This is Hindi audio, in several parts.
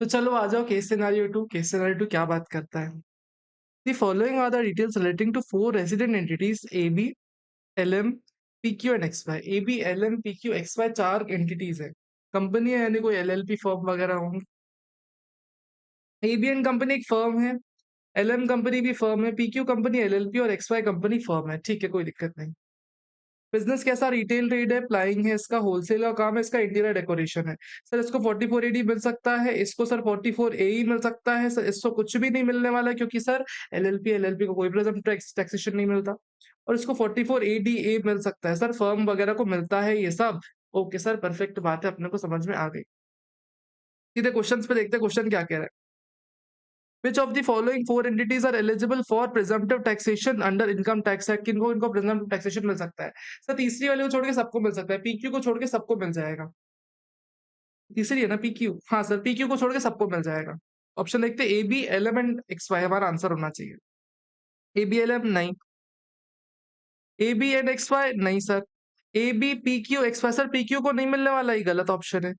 तो चलो आ जाओ case scenario two. Case scenario two क्या बात करता है? The following are the details relating to four resident entities A B L M P Q and X Y. A B L M P Q X Y चार एंटिटीज है, कंपनी है, यानी कोई एल एल पी फर्म वगैरह होंगे। ए बी एन कंपनी एक फर्म है, एल एम कंपनी भी फर्म है, P Q company L L P और एक्स वाई कंपनी फर्म है। ठीक है, कोई दिक्कत नहीं। बिजनेस कैसा? रिटेल ट्रेड है, प्लाइंग है, इसका होलसेल का काम है, इसका इंटीरियर डेकोरेशन है। सर इसको 44 एडी मिल सकता है, इसको सर 44 ए ही मिल सकता है। सर इसको कुछ भी नहीं मिलने वाला है, क्योंकि सर एलएलपी को कोई प्रेजेंट टैक्सेशन नहीं मिलता। और इसको 44 एडी ए मिल सकता है, सर फर्म वगैरह को मिलता है ये सब। ओके सर, परफेक्ट बात है, अपने को समझ में आ गई। सीधे क्वेश्चन पे देखते हैं, क्वेश्चन क्या कह रहा है। Which of the following four entities are eligible for presumptive taxation under income tax act? किनको इनको presumptive taxation मिल सकता है? सर तीसरी वाले को छोड़ के सबको मिल सकता है, पीक्यू को छोड़ के सबको मिल जाएगा। तीसरी है ना पीक्यू? हाँ सर, पीक्यू को छोड़ के सबको मिल जाएगा। ऑप्शन देखते हैं, A B L M and X Y हमारा आंसर होना चाहिए। ए बी एल एम नहीं, A B and X Y नहीं sir, A B P Q X Y. Sir P Q को नहीं मिलने वाला, ये गलत ऑप्शन है।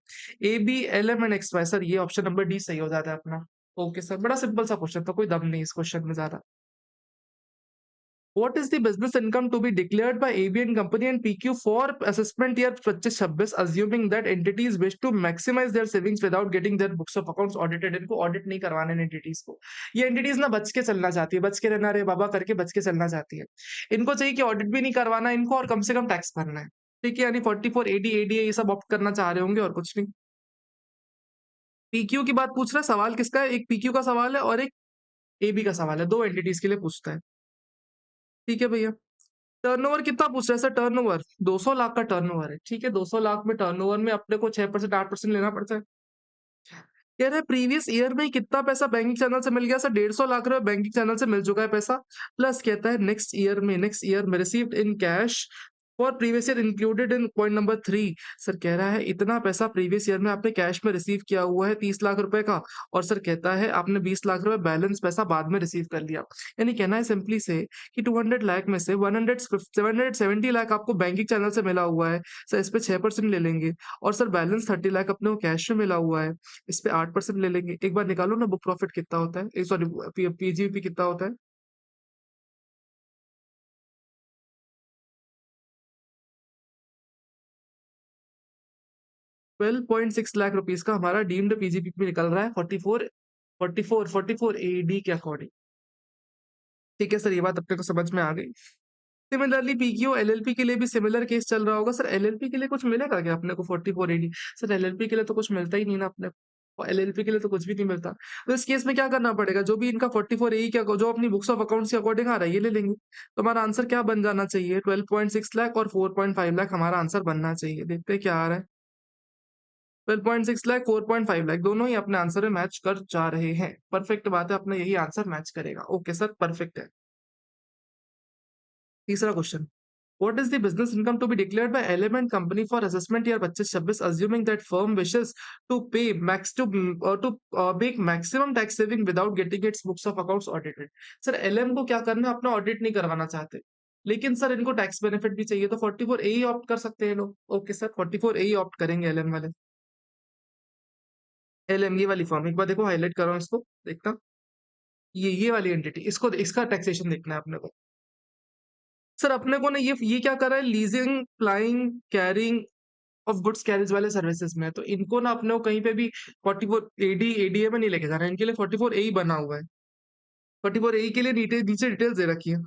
A B L M and X Y, sir ये ऑप्शन नंबर डी सही हो जाता है अपना। ओके सर, बड़ा सिंपल सा क्वेश्चन था, कोई दम नहीं इस क्वेश्चन में ज्यादा। What is the business income to be declared by ABN Company and PQ for assessment year 25-26, assuming that entities wish to maximize their savings without getting their books of accounts audited? इनको ऑडिट नहीं करवाने एंटिटीज को। ये एंटिटीज ना बच के चलना चाहती है, बच के रहना रे बाबा करके बच के चलना चाहती है। इनको चाहिए कि ऑडिट भी नहीं करवाना इनको, और कम से कम टैक्स भरना है। ठीक है, यानी 44 एडी एडीए ये सब ऑप्ट करना चाह रहे होंगे और कुछ नहीं। पीक्यू की बात पूछ रहा है, सवाल किसका है? एक पीक्यू का सवाल है और एक एबी का सवाल है, दो एंटिटीज के लिए पूछता है। ठीक है भैया। टर्नओवर कितना पूछ रहा है सर? टर्नओवर 200 लाख का टर्नओवर है। ठीक है, 200 लाख में टर्नओवर में अपने को 6% 8% लेना पड़ता है। कह रहे प्रीवियस ईयर में कितना पैसा बैंकिंग चैनल से मिल गया सर? 150 लाख रुपए बैंकिंग चैनल से मिल चुका है पैसा। प्लस कहता है नेक्स्ट ईयर में received in cash for previous year included in point number 3। Sir कह रहा है इतना पैसा प्रीवियस ईयर में आपने कैश में रिसीव किया हुआ है 30 लाख रुपए का, और सर कहता है आपने 20 लाख रुपए बैलेंस पैसा बाद में रिसीव कर लिया। यानी कहना है सिंपली से कि 200 लाख में से 770 लाख आपको बैंकिंग चैनल से मिला हुआ है, सर इस पे 6% ले लेंगे, और सर बैलेंस 30 लाख अपने को कैश में मिला हुआ है, इस पे 8% ले लेंगे। एक बार निकालो ना बुक प्रॉफिट कितना होता है, सॉरी पीजीपी कितना होता है। 12.6 लाख रुपीस का हमारा डीम्ड पीजीपी में निकल रहा है 44 एडी के अकॉर्डिंग। ठीक है सर, ये बात अपने को समझ में आ गई। सिमिलरली पीक्यू एलएलपी के लिए भी सिमिलर केस चल रहा होगा। सर एलएलपी के लिए कुछ मिलेगा क्या अपने को 44 एडी? सर एलएलपी के लिए तो कुछ मिलता ही नहीं ना अपने को, एलएलपी के लिए तो कुछ भी नहीं मिलता। तो इस केस में क्या करना पड़ेगा? जो भी इनका 44 ए क्या जो अपनी बुक्स ऑफ अकाउंट्स के अकॉर्डिंग आ रहा है ये ले लेंगे। तो हमारा आंसर क्या बन जाना चाहिए? 12.6 लाख और 4.5 लाख हमारा आंसर बनना चाहिए। देखते हैं क्या आ रहा है। 12.6 लाख 4.5 लाख दोनों ही अपने आंसर में मैच कर जा रहे हैं। परफेक्ट बात है, अपना यही आंसर मैच करेगा। ओके सर, परफेक्ट है। तीसरा question, What is the business income to be declared by Element Company for assessment year 25-26, assuming that firm wishes to pay make maximum tax saving without getting its books of accounts audited? Sir LM को क्या करना है? अपना ऑडिट नहीं करवाना चाहते, लेकिन सर इनको टैक्स बेनिफिट भी चाहिए, तो 44 ए ही ऑप्ट कर सकते हैं लोग। ओके सर, 44 ए ही ऑप्ट करेंगे एलएम वाले। एलएम ये वाली फॉर्म एक बार देखो, हाईलाइट कर रहा हूँ इसको, देखना ये वाली एंटिटी, इसको इसका टैक्सेशन देखना है अपने को। सर अपने को ना ये क्या कर रहा है? Leasing plying carrying of goods carriage वाले सर्विसेज में है, तो इनको ना अपने को कहीं पे भी 44 एडी एडीए में नहीं लेके जाना है, इनके लिए 44 ए ही बना हुआ है। 44 ए के लिए नीचे डिटेल्स दे रखी है।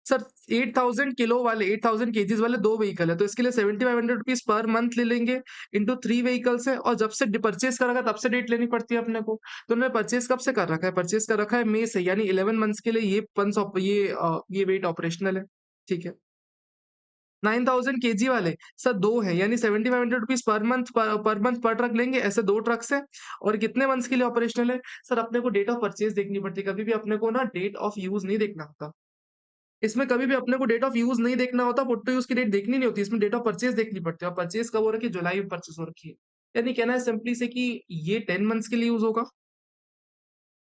सर 8000 किलो वाले 8000 केजीज वाले दो व्हीकल है, तो इसके लिए 7500 रुपीज पर मंथ ले लेंगे इंटू 3 व्हीकल्स है, और जब से परचेज कर रखा है तब से डेट लेनी पड़ती है अपने को। तो उन्होंने परचेज कब से कर रखा है? परचेज कर रखा है मई से, यानी 11 मंथ्स के लिए ये वेट ऑपरेशनल है। ठीक है। 9000 केजी वाले सर दो है, यानी 7500 रुपीज पर मंथ पर ट्रक लेंगे, ऐसे दो ट्रक्स है। और कितने मंथ्स के लिए ऑपरेशनल है? सर अपने को डेट ऑफ परचेज देखनी पड़ती है, कभी भी अपने को ना डेट ऑफ यूज नहीं देखना होता। इसमें कभी भी अपने को डेट ऑफ यूज नहीं देखना होता, पुट टू यूज की डेट देखनी नहीं होती, इसमें डेट ऑफ परचेज देखनी पड़ती है। और परचेज कब हो रखी है? जुलाई में परचेज हो रखी है। यानी कहना है सिंपली से कि ये 10 मंथ्स के लिए यूज होगा।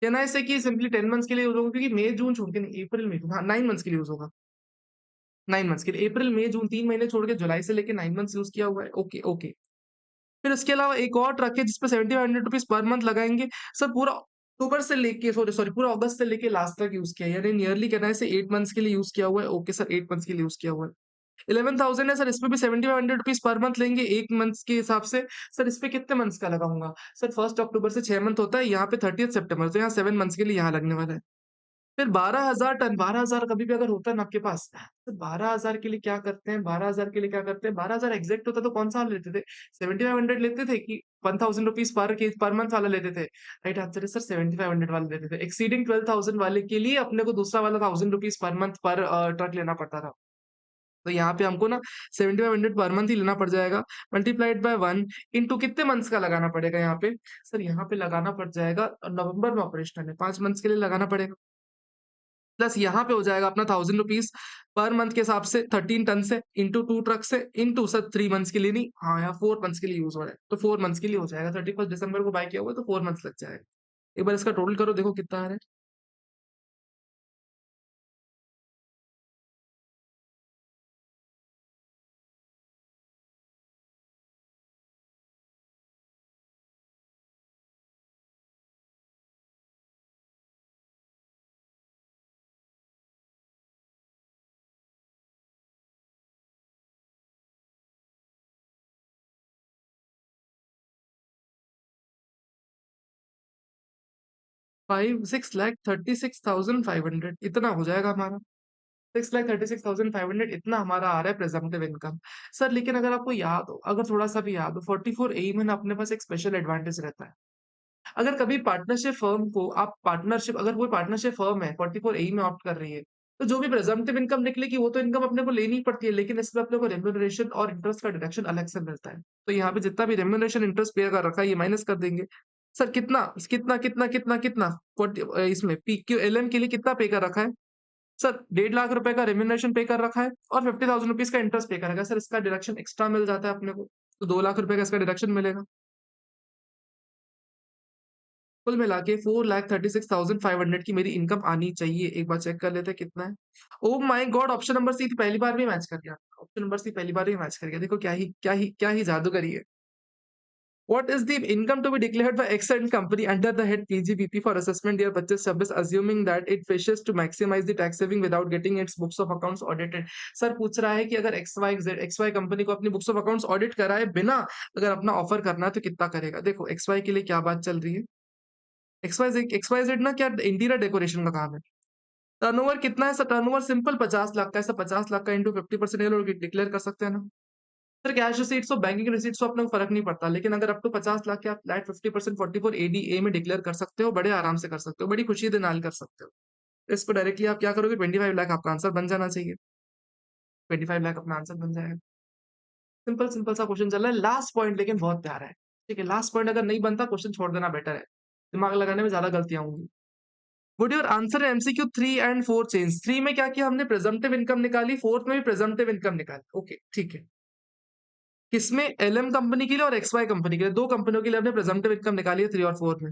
कहना है इसे कि सिंपली 10 मंथ्स के लिए यूज होगा, क्योंकि मई जून छोड़ के नहीं, अप्रैल में, हाँ 9 मंथ्स के लिए यूज होगा। 9 मंथ्स के लिए अप्रैल मई जून 3 महीने छोड़ के जुलाई से लेके 9 मंथ्स यूज किया हुआ है। Okay okay. फिर उसके अलावा एक और ट्रक है जिसपे 7500 पर मंथ लगाएंगे। सर पूरा अक्टूबर से लेके सॉरी सॉरी पूरा अगस्त से लेके लास्ट तक यूज किया है, यानी नियरली कहना है 8 मंथ्स के लिए यूज किया हुआ है। ओके सर, 8 मंथ्स के लिए यूज किया हुआ है। 11,000 है सर, इसमें भी 7500 पर मंथ लेंगे एक मंथ के हिसाब से। सर इस पे कितने मंथ्स का लगाऊंगा? सर 1 अक्टूबर से 6 मंथ होता है, यहाँ पे 30 सितंबर, तो यहाँ 7 मंथ्स के लिए यहाँ लगने वाला है। फिर 12,000 टन, 12,000 कभी भी अगर होता है ना आपके पास, तो 12,000 के लिए क्या करते हैं, 12,000 के लिए क्या करते हैं, 12,000 एग्जैक्ट होता तो कौन सा वाला लेते थे? 7500 लेते थे कि 1,000 रुपीज पर मंथ वाला लेते थे? राइट आंसर है सर 7500 वाला लेते थे। एक्सीडिंग 12,000 वाले के लिए अपने को दूसरा वाला 1,000 रुपीज पर मंथ पर ट्रक लेना पड़ता था। तो यहाँ पे हमको ना 7500 पर मंथ ही लेना पड़ जाएगा, मल्टीप्लाइड बाय 1 इंटू कितने मंथ्स का लगाना पड़ेगा यहाँ पे? सर यहाँ पे लगाना पड़ जाएगा, नवंबर में ऑपरेशनल है, 5 मंथ्स के लिए लगाना पड़ेगा। प्लस यहाँ पे हो जाएगा अपना 1,000 रुपीज पर मंथ के हिसाब से 13 टन से इंटू 2 ट्रक से इंटू सर 3 मंथ्स के लिए नहीं, हाँ यहाँ 4 मंथ्स के लिए यूज हो रहा है, तो 4 मंथ्स के लिए हो जाएगा। 31 दिसंबर को बाय किया हुआ है, तो 4 मंथ्स लग जाएगा। एक बार इसका टोटल करो, देखो कितना आ रहा है। 6,36,500 इतना हो जाएगा हमारा। 6,36,500 इतना हमारा आ रहा है प्रेजम्पटिव इनकम। सर लेकिन अगर आपको याद हो, अगर थोड़ा सा भी याद हो, 44A में ना अपने पास एक स्पेशल एडवांटेज रहता है। अगर कभी पार्टनरशिप फर्म को आप पार्टनरशिप अगर कोई पार्टनरशिप फर्म है 44A में ऑप्ट कर रही है, तो जो भी प्रेजम्पटिव इनकम निकलेगी वो तो इनकम अपने को लेनी पड़ती है, लेकिन इसमें अपने को रेम्यूनरेशन और इंटरेस्ट का डिडक्शन अलग से मिलता है। तो यहाँ पे जितना भी रेम्यूनरेशन इंटरेस्ट पे कर रखा है ये माइनस कर देंगे। सर कितना कितना कितना कितना कितना 40 इसमें PQLM के लिए कितना पे कर रखा है? सर 1.5 लाख रुपए का रेम्यूनरेशन पे कर रखा है और 50,000 रुपीज का इंटरेस्ट पे करेगा। सर इसका डिडक्शन एक्स्ट्रा मिल जाता है अपने को, तो 2 लाख रुपए का इसका डिडक्शन मिलेगा। कुल मिला के 4,36,500 की मेरी इनकम आनी चाहिए। एक बार चेक कर लेते हैं कितना है। Oh my god, option number C पहली बार में मैच कर गया। ऑप्शन नंबर सी पहली बार में मैच कर गया। देखो क्या ही जादूगरी है। What is the income to be declared by X and company under the head PGBP for assessment year 25-26, assuming that it wishes to maximize the tax saving without getting its books of accounts audited? Sir पूछ रहा है कि अगर XY कंपनी को अपनी बुक्स ऑफ अकाउंट्स ऑडिट कराए बिना अगर अपना ऑफर करना है तो कितना करेगा? देखो XY के लिए क्या बात चल रही है। XYZ ना क्या इंटीरियर डेकोरेशन का काम है। टर्नओवर कितना है सर? टर्नओवर सिंपल 50 लाख का है सर। 50 लाख का इंटू 50% ये लोग डिक्लेयर कर सकते हैं ना। सर कैश रिसीट्स और बैंकिंग रिसीट्स तो अपने को फर्क नहीं पड़ता, लेकिन अगर अप टू 50 लाख के आप फ्लैट 50% 44 ADA में डिक्लेयर कर सकते हो, बड़े आराम से कर सकते हो, बड़ी खुशी के नाल कर सकते हो। तो इसको डायरेक्टली आप क्या करोगे, 25 लाख आपका आंसर बन जाना चाहिए। 25 लाख अपना आंसर बन जाएगा। सिंपल सिंपल सा क्वेश्चन चल रहा है। लास्ट पॉइंट लेकिन बहुत प्यारा है। ठीक है, लास्ट पॉइंट अगर नहीं बनता क्वेश्चन छोड़ देना बेटर है, दिमाग लगाने में ज्यादा गलतियां होंगी। Would your answer MCQ 3 and 4 change? 3 में क्या किया हमने, प्रेजम्पटिव इनकम निकाली, 4th में भी प्रेजम्पटिव इनकम निकाली। ओके ठीक है। किसमें? LM कंपनी के लिए और XY कंपनी के लिए, दो कंपनियों के लिए हमने प्रेजम्पटिव इनकम निकाली है 3 और 4 में।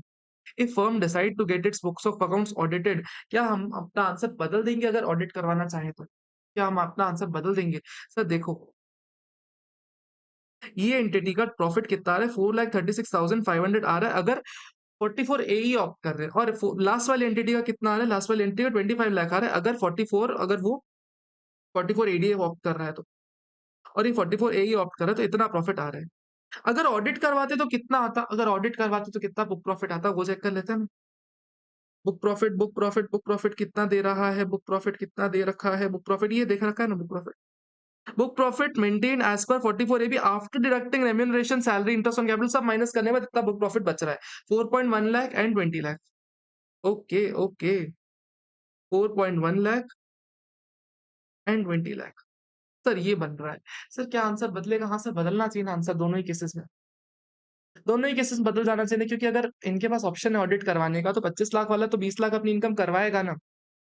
If firm decide to get its books of accounts audited, क्या हम अपना आंसर बदल देंगे अगर ऑडिट करवाना चाहें तो? क्या हम अपना आंसर बदल देंगे? सर देखो, ये एंटिटी का प्रॉफिट कितना आ रहा है, 4,36,500 आ रहा है अगर 44 AE ऑप्ट कर रहे हैं, और लास्ट वाली एंटिटी का कितना आ रहा है, लास्ट वाली एंटिटी का 25 लाख आ रहा है अगर 44 अगर वो 44 ADA ऑप्ट कर रहा है तो, और ये 44 AE ऑप्ट कर रहा है, तो इतना प्रॉफिट आ रहा है। अगर ऑडिट करवाते तो कितना आता, अगर ऑडिट करवाते तो कितना बुक प्रॉफिट आता, वो चेक कर लेते हैं ना। बुक प्रॉफिट कितना दे रहा है, बुक प्रॉफिट कितना दे रखा है, बुक प्रॉफिट ये देख रखा है ना, बुक प्रॉफिट मेंटेन एज पर 44 AB after deducting remuneration salary interest on capital सब माइनस करने में कितना बुक प्रॉफिट बच रहा है, 4.1 lakh and 20 lakh. Okay okay, 4.1 lakh and 20 lakh. Sir ये बन रहा है। सर क्या आंसर बदलेगा? हाँ सर बदलना चाहिए ना आंसर, दोनों ही केसेस में, दोनों ही केसेस बदल जाना चाहिए, क्योंकि अगर इनके पास ऑप्शन है ऑडिट करवाने का तो 25 लाख वाला तो 20 लाख अपनी इनकम करवाएगा ना,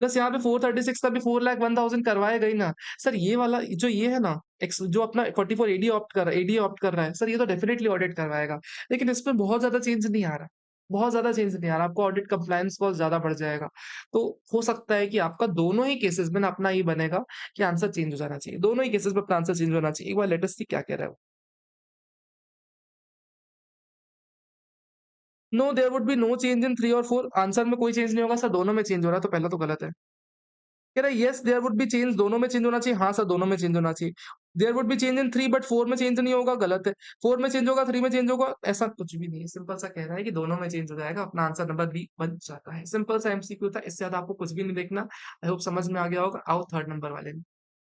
प्लस यहाँ पे 436 का भी 4,01,000 करवाएगा ही ना। सर ये वाला जो ये है ना, जो अपना 44 AD ऑप्ट कर रहा है सर, ये तो डेफिनेटली ऑडिट करवाएगा, लेकिन इसमें बहुत ज्यादा चेंज नहीं आ रहा, बहुत ज्यादा चेंज नहीं आ रहा, आपको ऑडिट कंप्लायंस बहुत ज्यादा बढ़ जाएगा। तो हो सकता है कि आपका दोनों ही केसेस में ना अपना ये बनेगा कि आंसर चेंज हो जाना चाहिए, दोनों ही केसेस में अपना आंसर चेंज होना चाहिए। एक बार लेटेस्ट सी क्या कह रहा है वो। No there would be no change in 3 और 4 आंसर में कोई चेंज नहीं होगा सर, दोनों में चेंज हो रहा है, तो पहला तो गलत है। कह रहा है yes there would be change, दोनों में चेंज होना चाहिए, हाँ सर दोनों में चेंज होना चाहिए। There would be change in 3 but 4 में चेंज नहीं होगा, गलत है। 4 में चेंज होगा, 3 में चेंज होगा, ऐसा कुछ भी नहीं है। सिंपल सा कह रहा है कि दोनों में चेंज हो जाएगा, अपना आंसर नंबर बी बन जाता है। सिंपल सा एमसीक्यू था, इससे ज़्यादा आपको कुछ भी नहीं देखना। आई होप समझ में आ गया होगा। आओ थर्ड नंबर वाले में।